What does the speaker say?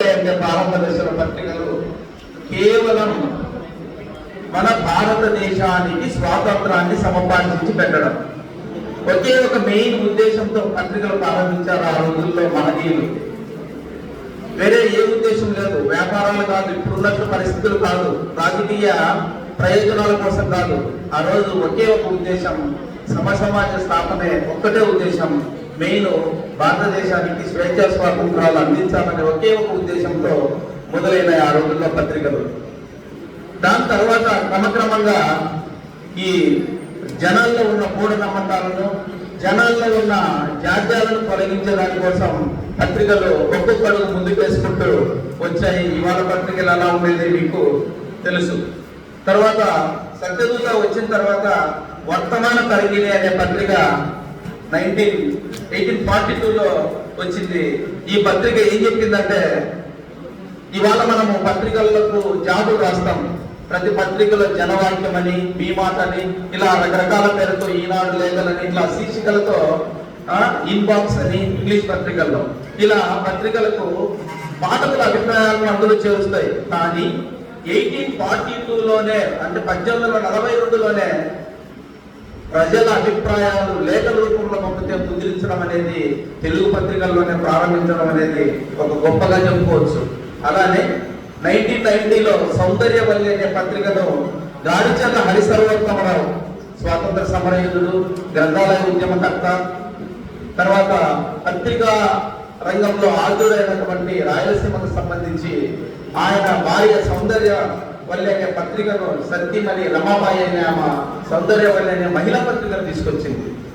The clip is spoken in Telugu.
భారతదేశ పత్రికలు కేవలం మన భారతదేశానికి స్వాతంత్రాన్ని సముపార్జించి పెట్టడం ఒకే ఒక మెయిన్ ఉద్దేశంతో పత్రికలు ప్రారంభించారు ఆ రోజుల్లో మహనీయులు. వేరే ఏ ఉద్దేశం లేదు, వ్యాపారాలు కాదు, ఇప్పుడున్నట్లు పరిస్థితులు కాదు, రాజకీయ ప్రయోజనాల కోసం కాదు. ఆ రోజు ఒకే ఒక ఉద్దేశం, సమసమాజ స్థాపనే ఒక్కటే ఉద్దేశం. మెయిన్ భారతదేశానికి స్వేచ్ఛా స్వాతంత్రాలు అందించాలనే ఒకే ఒక ఉద్దేశంతో మొదలైన ఆ రోజుల్లో పత్రికలు. దాని తర్వాత క్రమక్రమంగా ఈ జనాల్లో ఉన్న మూఢనమ్మకాలను, జనాల్లో ఉన్న జాడ్యాలను తొలగించే దానికోసం పత్రికలు ఒక్కొక్కడు ముందుకేసుకుంటూ వచ్చాయి. ఇవాళ పత్రికలు ఎలా ఉండేది మీకు తెలుసు. తర్వాత సత్యదూత వచ్చిన తర్వాత వర్తమాన తరగిణి అనే పత్రిక 1842లో వచ్చింది. ఈ పత్రిక ఏం చెప్పిందంటే, ఇవాళ మనము పత్రికలకు జాబులు రాస్తాం. ప్రతి పత్రికలో జనవాక్యం అని, మీ మాట అని, ఇలా రకరకాల పేరుతో, ఈనాడు లేఖలని, ఇట్లా శీర్షికలతో, ఇన్బాక్స్ అని ఇంగ్లీష్ పత్రికల్లో, ఇలా పత్రికలకు పాఠకుల అభిప్రాయాలను అందులో చేరుస్తాయి. కానీ 1842లోనే, అంటే 1842లోనే ప్రజల అభిప్రాయాలు లేఖల రూపంలో పంపితే ముద్రించడం అనేది, తెలుగు పత్రికల్లోనే ప్రారంభించడం అనేది ఒక గొప్పగా చెప్పుకోవచ్చు. అలానే 1990లో సౌందర్యవల్లి అనే పత్రికను గాడిచర్ల హరిసర్వోత్తమరావు, స్వాతంత్ర సమరయోధుడు, గ్రంథాలయ ఉద్యమకర్త, తర్వాత పత్రికా రంగంలో ఆదుడైనటువంటి రాయలసీమకు సంబంధించి ఆయన భార్య సౌందర్యవల్లి అనే పత్రికను, సత్యమణి రమాబాయి అనే ఆమె సౌందర్యవల్లి అనే మహిళా పత్రికను తీసుకొచ్చింది.